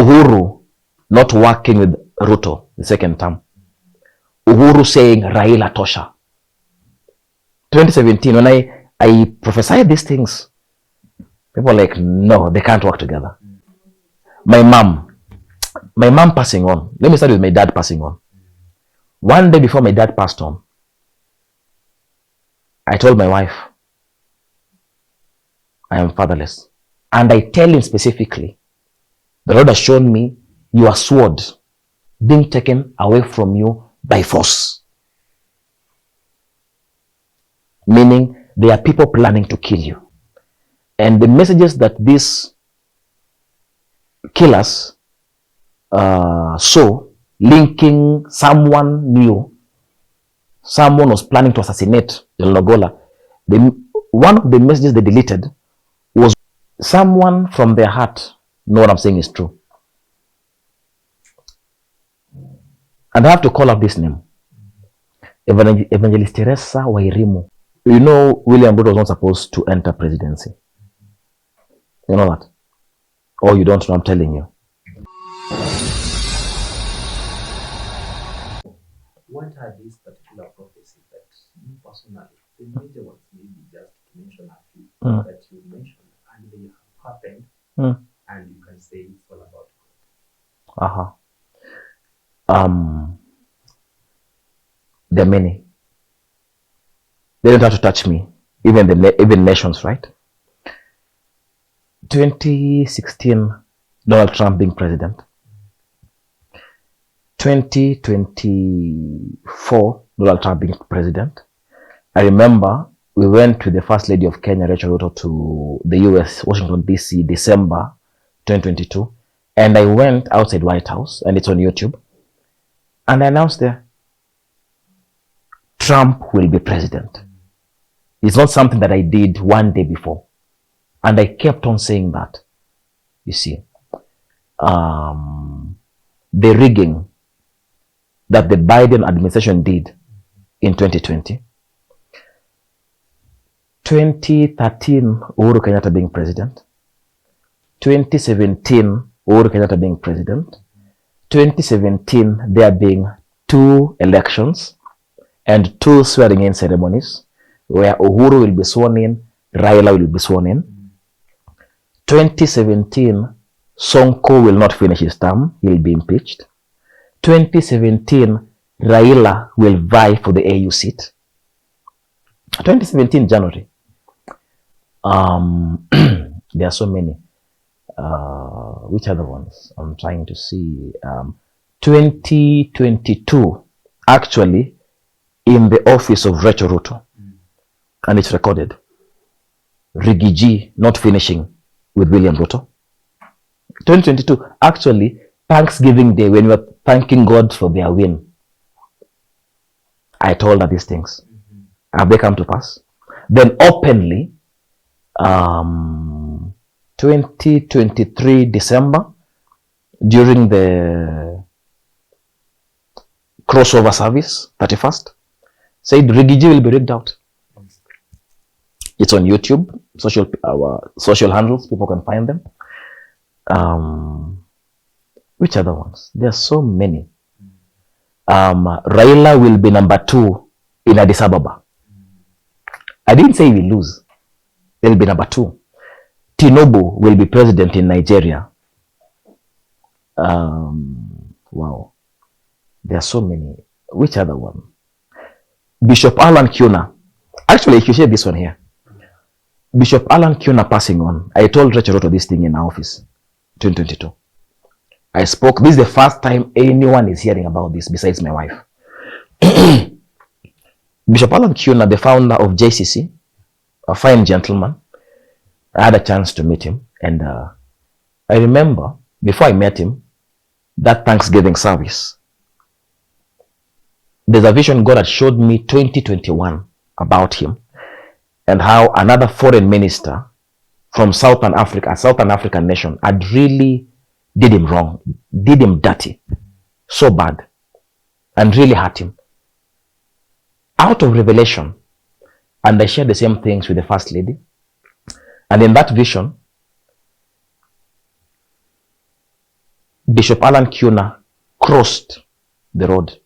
Uhuru not working with Ruto the second term. Uhuru saying Raila tosha. 2017, when I prophesied these things, people were like, no, they can't work together. My mom passing on. Let me start with my dad passing on. One day before my dad passed on, I told my wife, I am fatherless. And I tell him specifically, the Lord has shown me your sword being taken away from you by force. Meaning, there are people planning to kill you. And the messages that these killers saw, linking someone new, someone was planning to assassinate General Ogolla. One of the messages they deleted was someone from their heart. Know what I'm saying is true. And I have to call up this name. Evangelist Teresa Wairimu. You know, William Ruto was not supposed to enter presidency. You know that? Or you don't know, I'm telling you. What are these particular prophecies that you personally, the major ones, maybe just to mention a few that you mentioned, and they have happened, and you can say it's all about God? There are many. They don't have to touch me. Even nations, right? 2016, Donald Trump being president. 2024, Donald Trump being president. I remember we went with the First Lady of Kenya, Ruto, to the US, Washington, D.C., December 2022. And I went outside White House, and it's on YouTube. And I announced there, Trump will be president. It's not something that I did one day before. And I kept on saying that. You see, the rigging that the Biden administration did in 2020, 2013, Uhuru Kenyatta being president, 2017, Uhuru Kenyatta being president, 2017, there being 2 elections and 2 swearing-in ceremonies where Uhuru will be sworn in, Raila will be sworn in. 2017, Sonko will not finish his term, he will be impeached. 2017, Raila will vie for the AU seat. 2017, January. There are so many. Which other ones? I'm trying to see. 2022, actually, in the office of Rachel Ruto, and it's recorded. Rigiji not finishing with William Ruto. 2022, actually, Thanksgiving Day, when we were thanking God for their win, I told her these things. Have they come to pass? Then openly, 2023 December, during the crossover service, 31st, said Rigiji will be rigged out. It's on YouTube, our social handles, people can find them. Which other ones? There are so many. Raila will be number 2 in Addis Ababa. I didn't say he will lose. He'll be number 2. Tinubu will be president in Nigeria. Wow. There are so many. Which other one? Bishop Alan Kuna. Actually, if you share this one here. Bishop Alan Kuna passing on. I told Rachel Ruto this thing in our office, 2022. I spoke. This is the first time anyone is hearing about this besides my wife. Bishop Alan Kuna, the founder of JCC, a fine gentleman. I had a chance to meet him. And I remember, before I met him, that Thanksgiving service, there's a vision God had showed me 2021 about him, and how another foreign minister from Southern Africa, a Southern African nation, had really did him wrong, did him dirty, so bad, and really hurt him. Out of revelation, and I shared the same things with the First Lady, and in that vision, Bishop Alan Kuna crossed the road.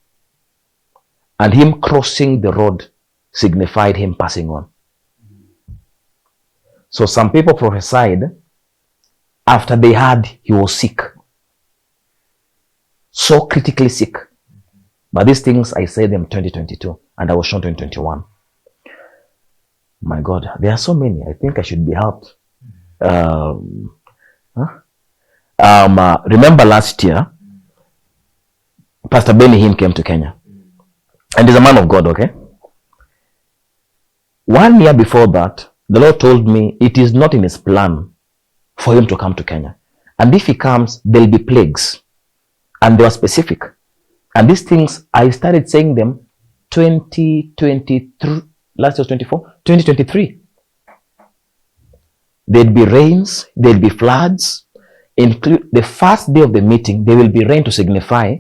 And him crossing the road signified him passing on. So some people prophesied after they heard he was sick. So critically sick. But these things, I said them 2022 and I was shown 2021. My God, there are so many. I think I should be helped. Remember last year, Pastor Benny Hinn came to Kenya. And he's a man of God, okay? 1 year before that, the Lord told me it is not in his plan for him to come to Kenya. And if he comes, there'll be plagues. And they were specific. And these things, I started saying them 2023, last year was 24, 2023. There'd be rains, there'd be floods. Include the first day of the meeting, there will be rain to signify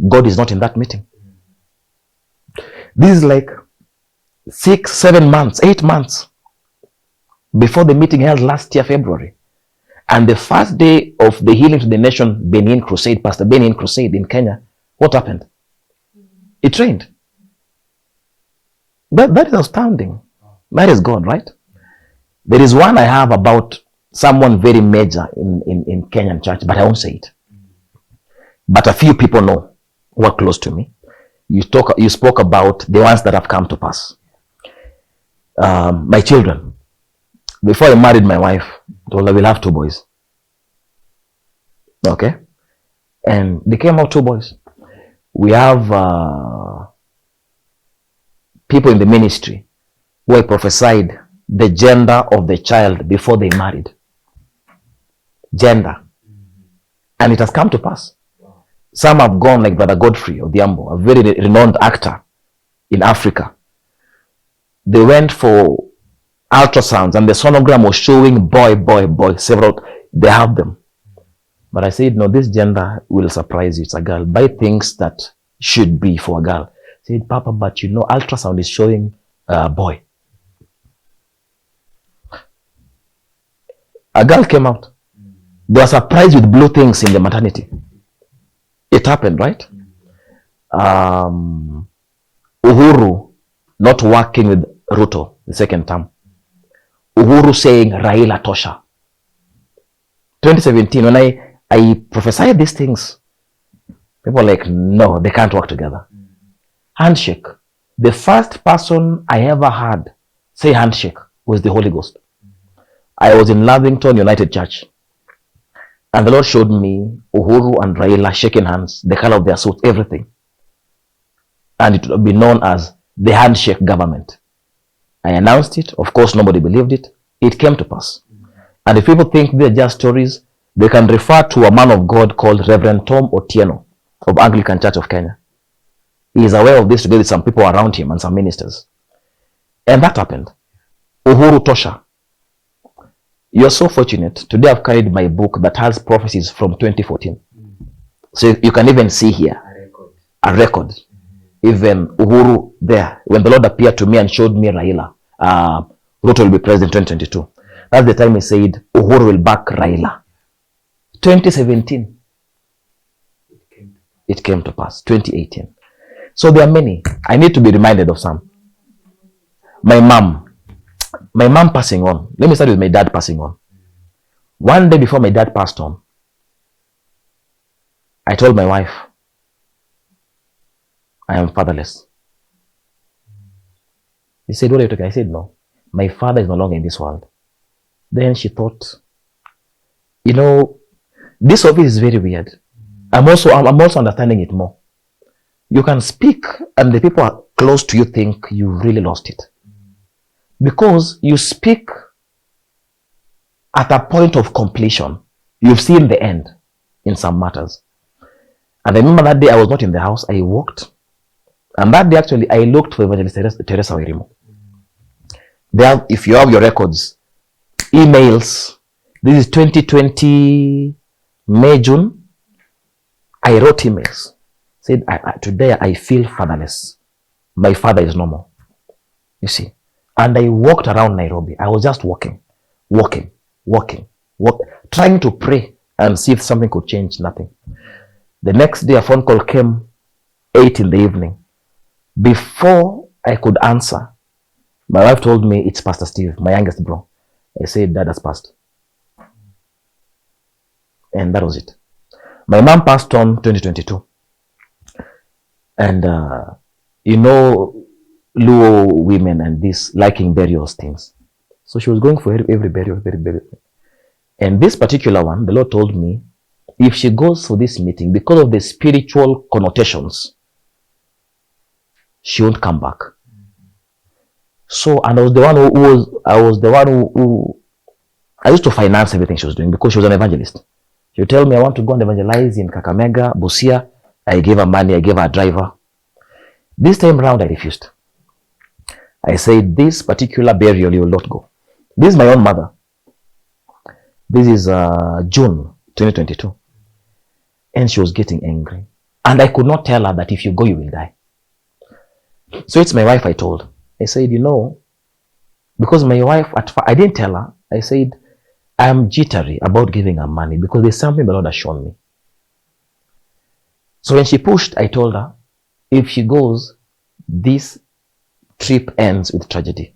God is not in that meeting. This is like 6, 7 months, 8 months before the meeting held last year, February. And the first day of the Healing to the Nation Benin Crusade, Pastor Benin Crusade in Kenya, what happened? It rained. That is astounding. That is God, right? There is one I have about someone very major in Kenyan church, but I won't say it. But a few people know who are close to me. You spoke about the ones that have come to pass. My children. Before I married my wife, I told her we'll have 2 boys. Okay? And they came out 2 boys. We have people in the ministry who I prophesied the gender of the child before they married. Gender. And it has come to pass. Some have gone like Brother Godfrey Odhiambo, a very renowned actor in Africa. They went for ultrasounds and the sonogram was showing boy, several, they have them. But I said, no, this gender will surprise you. It's a girl. Buy things that should be for a girl. I said, Papa, but you know, ultrasound is showing a boy. A girl came out. They were surprised with blue things in the maternity. It happened, right? Uhuru not working with Ruto the second term. Uhuru saying Raila Tosha. 2017, when I prophesied these things, people were like, no, they can't work together. Handshake. The first person I ever heard say handshake was the Holy Ghost. I was in Lavington United Church. And the Lord showed me Uhuru and Raila shaking hands, the color of their suits, everything. And it would be known as the handshake government. I announced it. Of course, nobody believed it. It came to pass. And if people think they're just stories, they can refer to a man of God called Reverend Tom Otieno of Anglican Church of Kenya. He is aware of this together with some people around him and some ministers. And that happened. Uhuru Tosha. You're so fortunate. Today I've carried my book that has prophecies from 2014. So you can even see here a record. Even Uhuru there. When the Lord appeared to me and showed me Raila, Ruto will be president in 2022. That's the time he said, Uhuru will back Raila. 2017. It came to pass. 2018. So there are many. I need to be reminded of some. My mom passing on. Let me start with my dad passing on. One day before my dad passed on, I told my wife, I am fatherless. He said, what are you talking? I said, no. My father is no longer in this world. Then she thought, you know, this of it is very weird. I'm also understanding it more. You can speak and the people are close to you think you really lost it. Because you speak at a point of completion. You've seen the end in some matters. And I remember that day I was not in the house. I walked. And that day actually I looked for Evangelist Teresa Wairimu. There, if you have your records, emails, this is 2020 May, June. I wrote emails. Said, today I feel fatherless. My father is no more. You see. And I walked around Nairobi. I was just walking, trying to pray and see if something could change. Nothing. The next day, a phone call came 8 in the evening. Before I could answer, my wife told me, it's Pastor Steve, my youngest bro. I said, Dad has passed. And that was it. My mom passed on 2022. And, Luo women and this liking burials things. So she was going for every burial. And this particular one, the Lord told me, if she goes for this meeting, because of the spiritual connotations, she won't come back. So, and I was the one who I used to finance everything she was doing because she was an evangelist. She would tell me, I want to go and evangelize in Kakamega, Busia. I gave her money, I gave her a driver. This time round, I refused. I said, this particular burial, you will not go. This is my own mother. This is June 2022. And she was getting angry. And I could not tell her that if you go, you will die. So it's my wife I told. I said, because my wife, I didn't tell her. I said, I'm jittery about giving her money because there's something the Lord has shown me. So when she pushed, I told her, if she goes, this trip ends with tragedy.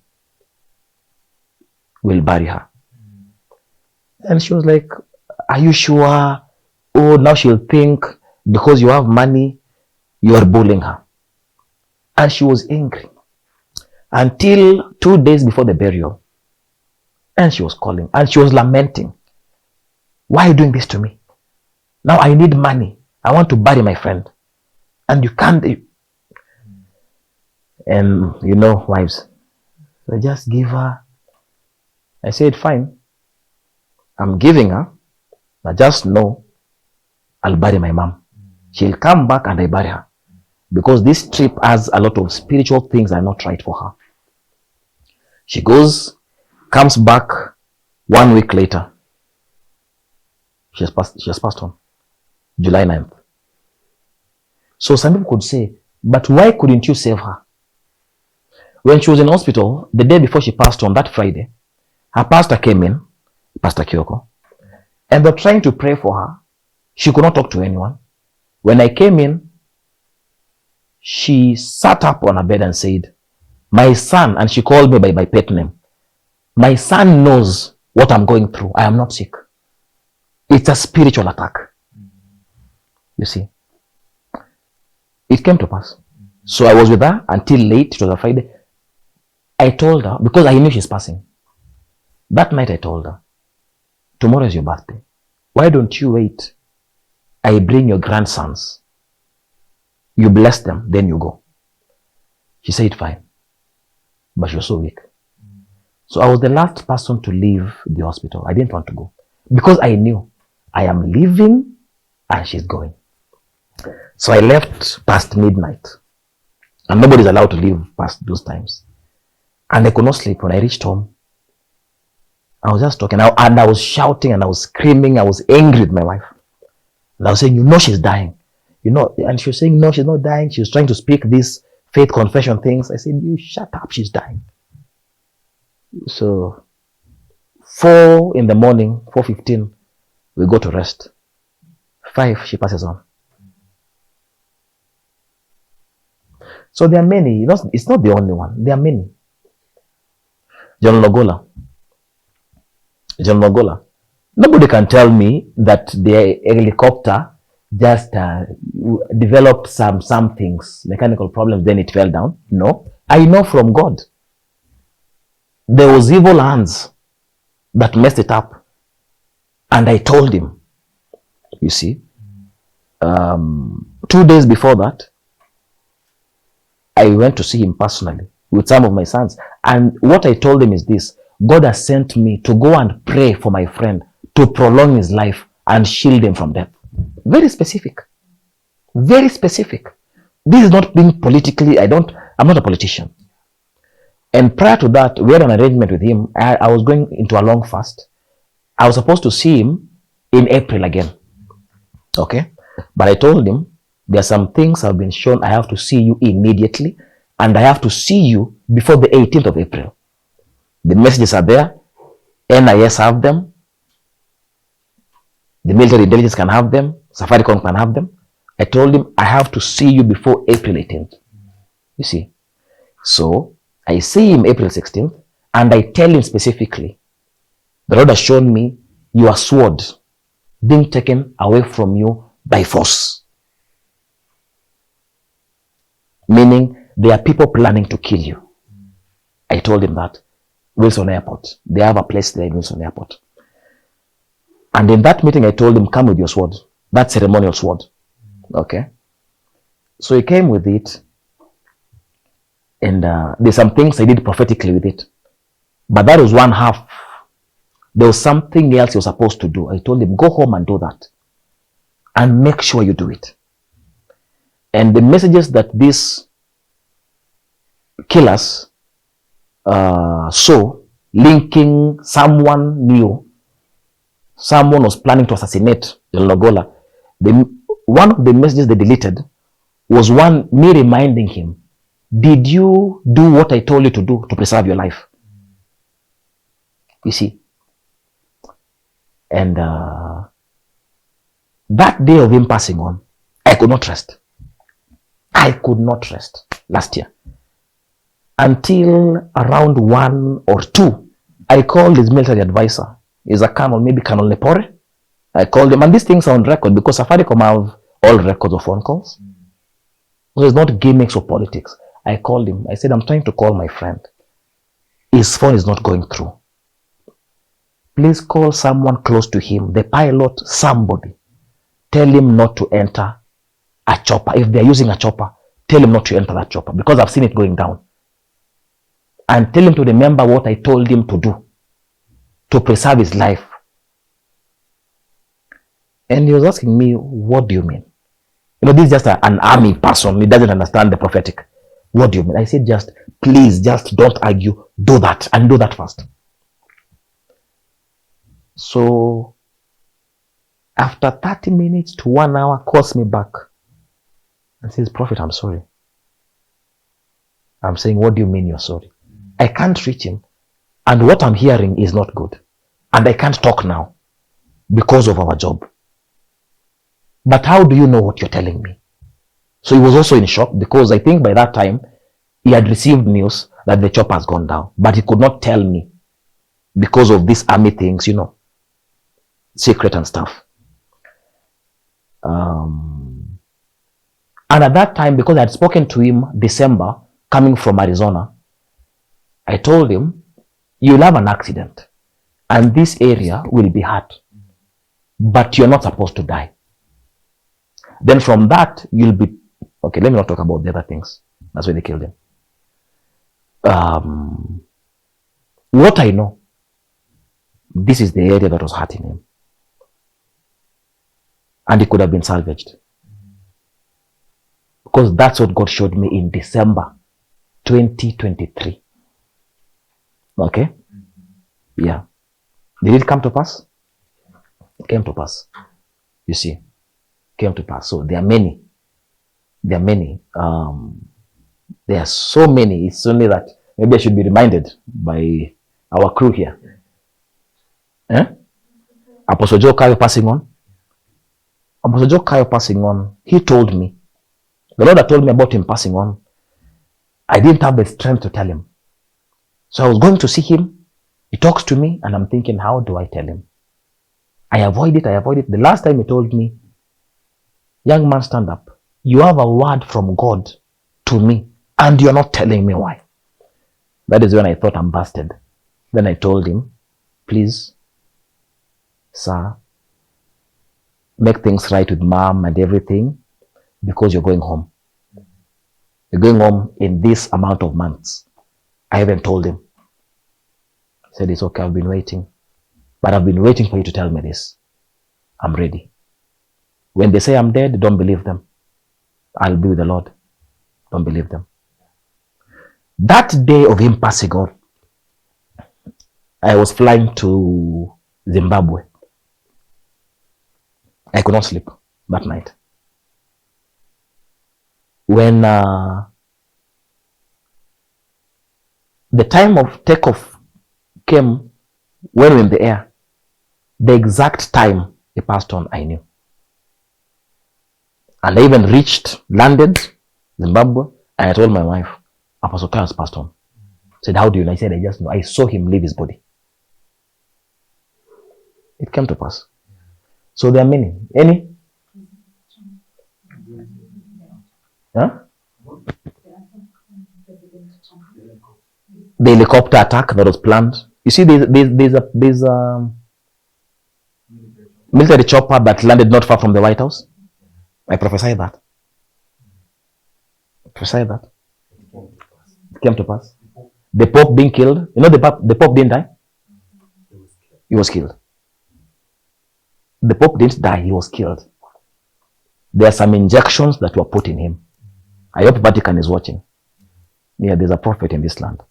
We'll bury her. And she was like, are you sure? Oh, now she'll think because you have money, you are bullying her. And she was angry until 2 days before the burial. And she was calling and she was lamenting. Why are you doing this to me? Now I need money. I want to bury my friend. And you can't. And wives, I just give her. I said, fine. I'm giving her. I just know I'll bury my mom. She'll come back and I bury her. Because this trip has a lot of spiritual things that are not right for her. She goes, comes back 1 week later. She has passed on. July 9th. So some people could say, but why couldn't you save her? When she was in hospital, the day before she passed on, that Friday, her pastor came in, Pastor Kyoko, and they're trying to pray for her. She could not talk to anyone. When I came in, she sat up on her bed and said, my son, and she called me by my pet name, my son knows what I'm going through. I am not sick. It's a spiritual attack. You see. It came to pass. So I was with her until late. It was a Friday. I told her, because I knew she's passing. That night I told her, tomorrow is your birthday. Why don't you wait? I bring your grandsons. You bless them, then you go. She said, fine. But she was so weak. So I was the last person to leave the hospital. I didn't want to go. Because I knew I am leaving and she's going. So I left past midnight. And nobody's allowed to leave past those times. And I could not sleep. When I reached home, I was just talking. And I was shouting and I was screaming. I was angry with my wife. And I was saying, she's dying. And she was saying, no, she's not dying. She was trying to speak these faith confession things. I said, you shut up, she's dying. So 4 in the morning, 4:15, we go to rest. 5, she passes on. So there are many. It's not the only one. There are many. General Ogolla. Nobody can tell me that the helicopter just developed some things, mechanical problems, then it fell down. No. I know from God. There was evil hands that messed it up. And I told him. You see. 2 days before that, I went to see him personally with some of my sons. And what I told him is this: God has sent me to go and pray for my friend to prolong his life and shield him from death. Very specific. Very specific. This is not being politically, I'm not a politician. And prior to that, we had an arrangement with him. I was going into a long fast. I was supposed to see him in April again. Okay? But I told him, there are some things I've been shown. I have to see you immediately. And I have to see you before the 18th of April. The messages are there. NIS have them. The military intelligence can have them. Safaricom can have them. I told him, I have to see you before April 18th. You see. So I see him April 16th, and I tell him specifically, the Lord has shown me your sword being taken away from you by force. Meaning there are people planning to kill you. I told him that. Wilson Airport. They have a place there in Wilson Airport. And in that meeting, I told him, come with your sword. That ceremonial sword. Okay. So he came with it. And there's some things I did prophetically with it. But that was one half. There was something else he was supposed to do. I told him, go home and do that. And make sure you do it. And the messages that these killers saw, linking someone new, someone was planning to assassinate General Ogolla. One of the messages they deleted was me reminding him, did you do what I told you to do to preserve your life? You see. And that day of him passing on, I could not rest. I could not rest last year. Until around 1 or 2, I called his military advisor. He's a colonel, maybe Colonel Lepore. I called him, and these things are on record because Safaricom have all records of phone calls. So it's not gimmicks or politics. I called him. I said, I'm trying to call my friend. His phone is not going through. Please call someone close to him, the pilot, somebody. Tell him not to enter a chopper. If they're using a chopper, tell him not to enter that chopper because I've seen it going down. And tell him to remember what I told him to do to preserve his life. And he was asking me, what do you mean? You know, this is just an army person. He doesn't understand the prophetic. What do you mean? I said, please, don't argue. Do that and do that fast. So after 30 minutes to 1 hour, calls me back and says, Prophet, I'm sorry. I'm saying, what do you mean you're sorry? I can't reach him. And what I'm hearing is not good. And I can't talk now because of our job. But how do you know what you're telling me? So he was also in shock because I think by that time he had received news that the chopper has gone down. But he could not tell me because of these army things, you know, secret and stuff. And at that time, because I had spoken to him December, coming from Arizona, I told him, you'll have an accident and this area will be hurt, but you're not supposed to die. Then from that, you'll be, okay, let me not talk about the other things. That's why they killed him. What I know, this is the area that was hurting him. And it could have been salvaged. Because that's what God showed me in December 2023. Okay? Yeah. Did it come to pass? It came to pass. You see, came to pass. So there are many. There are many. There are so many. It's only that maybe I should be reminded by our crew here. Apostle Joe Kayo passing on. Apostle Joe Kayo passing on. He told me. The Lord had told me about him passing on. I didn't have the strength to tell him. So I was going to see him. He talks to me and I'm thinking, how do I tell him? I avoid it. The last time he told me, young man, stand up. You have a word from God to me and you're not telling me why. That is when I thought I'm busted. Then I told him, please, sir, make things right with mom and everything because you're going home. You're going home in this amount of months. I haven't told him. He said, it's okay, I've been waiting. But I've been waiting for you to tell me this. I'm ready. When they say I'm dead, don't believe them. I'll be with the Lord. Don't believe them. That day of him passing on, I was flying to Zimbabwe. I could not sleep that night. When the time of takeoff came, when we were in the air, the exact time he passed on, I knew. And I even landed Zimbabwe, and I told my wife, Apostle Kai has passed on. Said, how do you know? I said, I just know. I saw him leave his body. It came to pass. So there are many. Any? Huh? The helicopter attack that was planned. You see, there's a military chopper that landed not far from the White House. I prophesied that. It came to pass. The Pope being killed. You know, the Pope didn't die. He was killed. The Pope didn't die. He was killed. There are some injections that were put in him. I hope Vatican is watching. Yeah, there's a prophet in this land.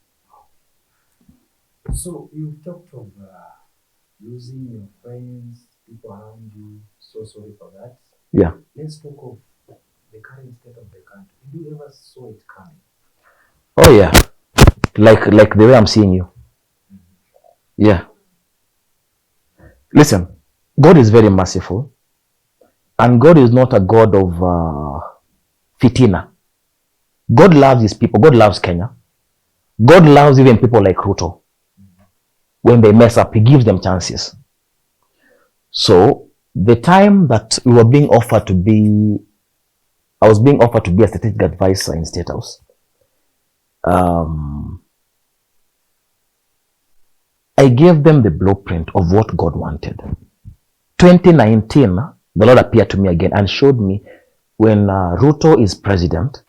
So you talked of losing your friends, people around you. So sorry for that. Yeah. Let's talk of the current state of the country. Did you ever saw it coming? Oh yeah. Like the way I'm seeing you. Yeah. Listen, God is very merciful. And God is not a God of fitina. God loves his people. God loves Kenya. God loves even people like Ruto. When they mess up, he gives them chances. So, the time that we were being offered to be, I was being offered to be a strategic advisor in State House. I gave them the blueprint of what God wanted. 2019, the Lord appeared to me again and showed me when Ruto is president,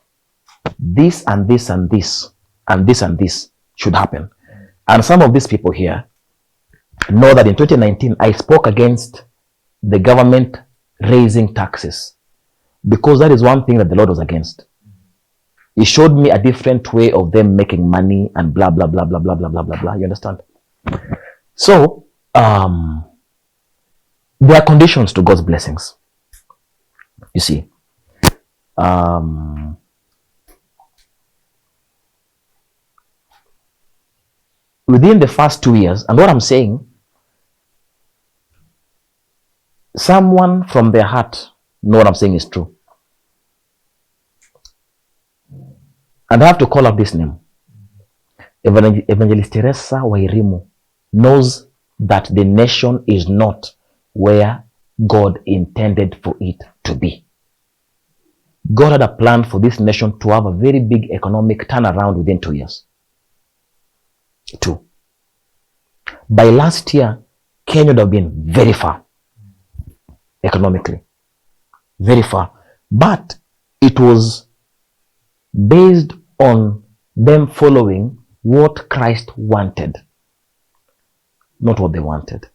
this and this and this and this and this should happen. And some of these people here know that in 2019, I spoke against the government raising taxes because that is one thing that the Lord was against. He showed me a different way of them making money and blah, blah, blah, blah, blah, blah, blah, blah, blah. You understand? So, there are conditions to God's blessings. You see. Within the first 2 years, and what I'm saying, someone from their heart know what I'm saying is true. And I have to call up this name. Evangelist Teresa Wairimu knows that the nation is not where God intended for it to be. God had a plan for this nation to have a very big economic turnaround within 2 years. 2. By last year, Kenya would have been very far economically. Very far. But it was based on them following what Christ wanted, not what they wanted.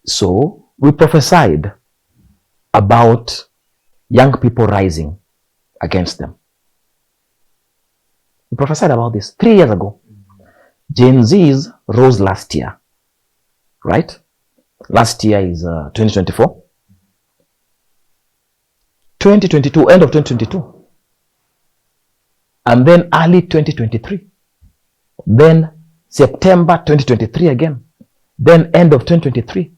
So we prophesied about young people rising against them. We prophesied about this 3 years ago. Gen Zs rose last year, right? Last year is 2024. 2022, end of 2022. And then early 2023. Then September 2023 again. Then end of 2023.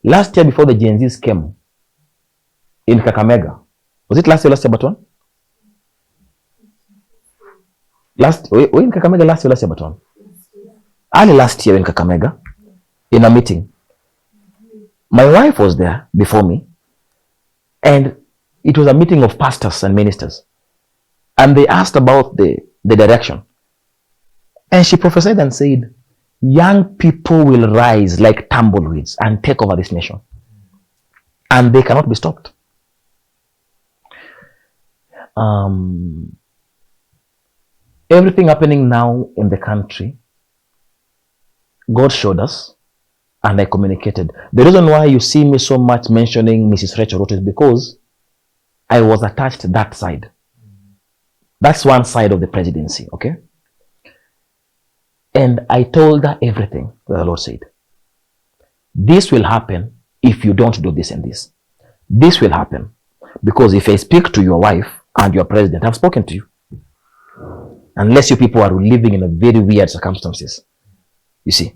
Last year before the Gen Zs came in Kakamega. Was it last year but one? We in Kakamega last year but one? Early last year in Kakamega, in a meeting. My wife was there before me, and it was a meeting of pastors and ministers. And they asked about the direction. And she prophesied and said, young people will rise like tumbleweeds and take over this nation. And they cannot be stopped. Everything happening now in the country, God showed us, and I communicated. The reason why you see me so much mentioning Mrs. Rachel Ruto is because I was attached to that side. That's one side of the presidency, okay? And I told her everything that the Lord said. This will happen if you don't do this and this. This will happen because if I speak to your wife and your president, I've spoken to you. Unless you people are living in a very weird circumstances. You see,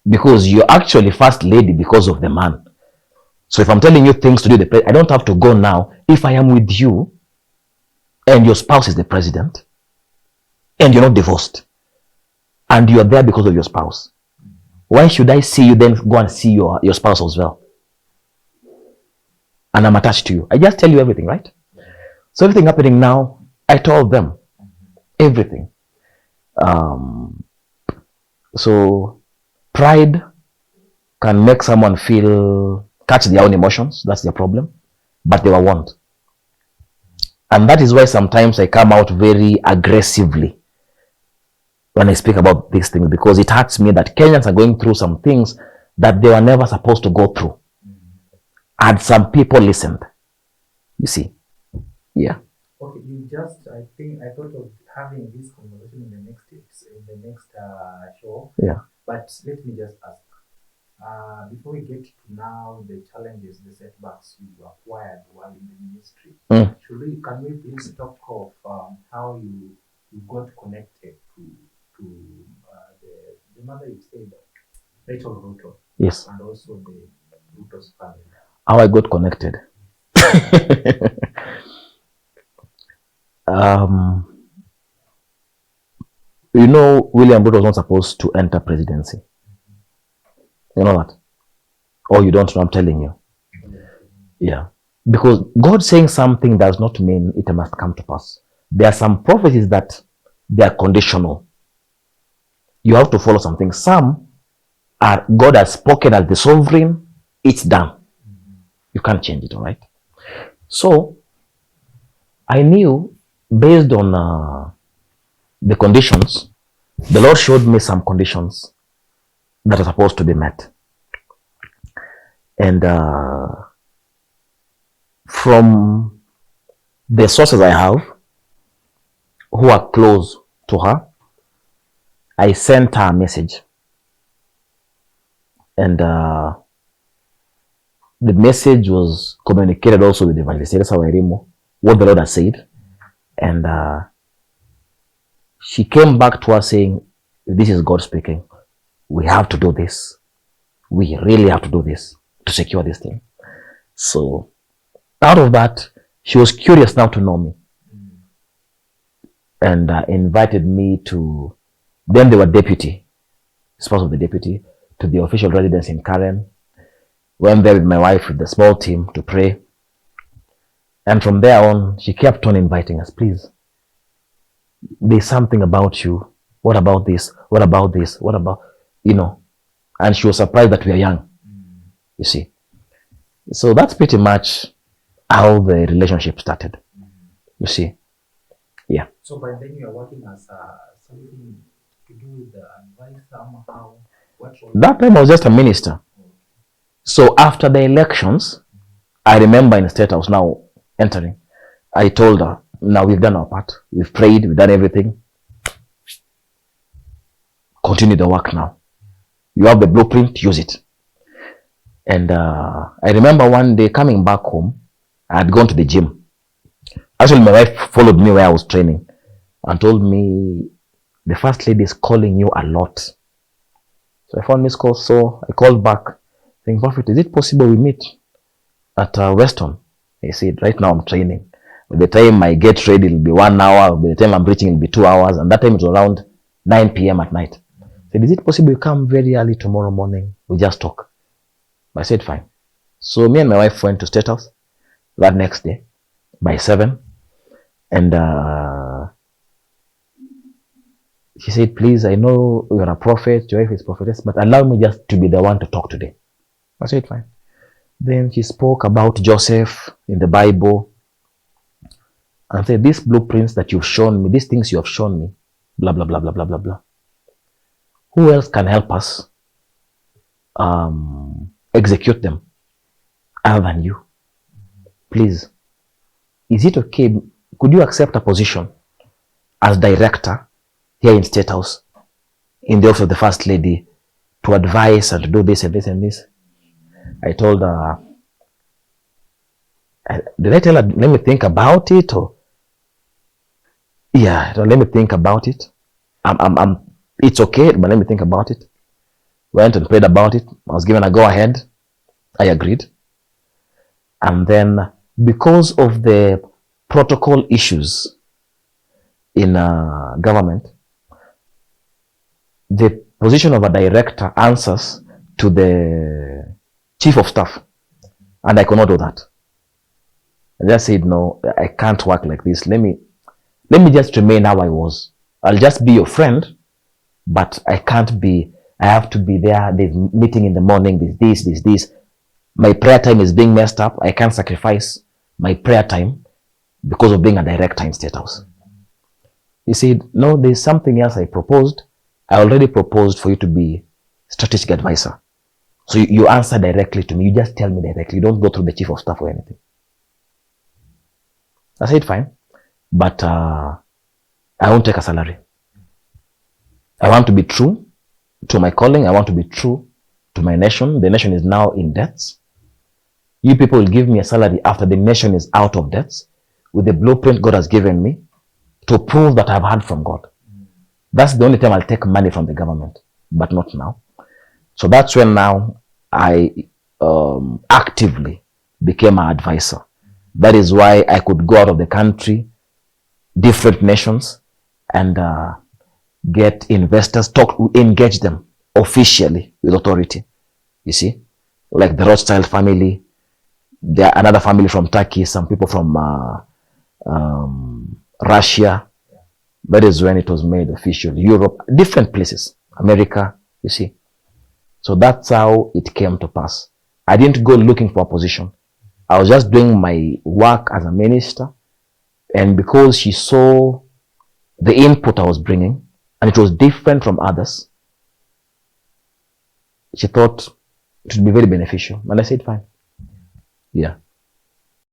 because you're actually first lady because of the man. So if I'm telling you things to do, I don't have to go now. If I am with you and your spouse is the president and you're not divorced and you're there because of your spouse, why should I see you then go and see your spouse as well? And I'm attached to you. I just tell you everything, right? So everything happening now, I told them everything. So pride can make someone catch their own emotions. That's their problem. But they were warned. And that is why sometimes I come out very aggressively when I speak about these things, because it hurts me that Kenyans are going through some things that they were never supposed to go through. And some people listened. You see? Yeah. Okay, I thought of having this conversation in the next show. Yeah. But let me just ask. Before we get to now the challenges, the setbacks you acquired while in the ministry, can we please talk of how you got connected to the mother you said, Rachel Ruto? Yes. And also the Ruto's family. How I got connected. You know, William Ruto was not supposed to enter presidency. You know that? Or you don't know, I'm telling you. Yeah. Because God saying something does not mean it must come to pass. There are some prophecies that they are conditional. You have to follow something. Some are God has spoken as the sovereign, it's done. You can't change it, all right? So, I knew based on the conditions, the Lord showed me some conditions that are supposed to be met. And from the sources I have, who are close to her, I sent her a message. And the message was communicated also with the evangelist, what the Lord has said. And she came back to us saying, this is God speaking. We have to do this. We really have to do this to secure this thing. So out of that, she was curious now to know me. And invited me to, then they were deputy, spouse of the deputy, to the official residence in Karen. Went there with my wife with the small team to pray. And from there on, she kept on inviting us, please. There's something about you. What about this? What about this? What about, and she was surprised that we are young, you see. So that's pretty much how the relationship started, you see. Yeah. So by then you are working as something to do with the advice somehow. That time I was just a minister. So after the elections, I remember in State House now entering, I told her, now we've done our part. We've prayed, we've done everything. Continue the work now. You have the blueprint, use it. And I remember one day coming back home, I had gone to the gym. Actually, my wife followed me where I was training and told me, the first lady is calling you a lot. So I found missed call, so I called back, saying, Prophet, is it possible we meet at Weston? He said, right now I'm training. By the time I get ready, it'll be 1 hour. By the time I'm preaching, it'll be 2 hours. And that time it was around 9 p.m. at night. I said, is it possible you come very early tomorrow morning? We just talk. I said, fine. So me and my wife went to State House that next day by 7. And she said, please, I know you're a prophet, your wife is prophetess, but allow me just to be the one to talk today. I said, fine. Then she spoke about Joseph in the Bible and said, these blueprints that you've shown me, these things you have shown me, blah, blah, blah, blah, blah, blah, blah. Who else can help us execute them other than you? Please, is it okay? Could you accept a position as director here in State House in the office of the First Lady to advise and to do this and this and this? I told her, did I tell her, let me think about it? Or yeah, let me think about it. It's okay, but let me think about it. Went and prayed about it. I was given a go-ahead. I agreed. And then, because of the protocol issues in government, the position of a director answers to the chief of staff. And I could not do that. I just said, no, I can't work like this. Let me just remain how I was. I'll just be your friend, but I can't be, I have to be there. There's meeting in the morning, there's this. My prayer time is being messed up. I can't sacrifice my prayer time because of being a director in State House. He said, no, there's something else I proposed. I already proposed for you to be strategic advisor. So you answer directly to me. You just tell me directly. You don't go through the chief of staff or anything. I said, fine. But I won't take a salary. I want to be true to my calling. I want to be true to my nation. The nation is now in debts. You people will give me a salary after the nation is out of debts with the blueprint God has given me to prove that I've heard from God. That's the only time I'll take money from the government, but not now. So that's when now I actively became an advisor. That is why I could go out of the country, different nations, and get investors, engage them officially with authority. You see, like the Rothschild family, there are another family from Turkey, some people from Russia. That is when it was made official. Europe, different places, America, you see. So that's how it came to pass. I didn't go looking for a position. I was just doing my work as a minister. And because she saw the input I was bringing, and it was different from others, she thought it would be very beneficial. And I said, fine. Yeah.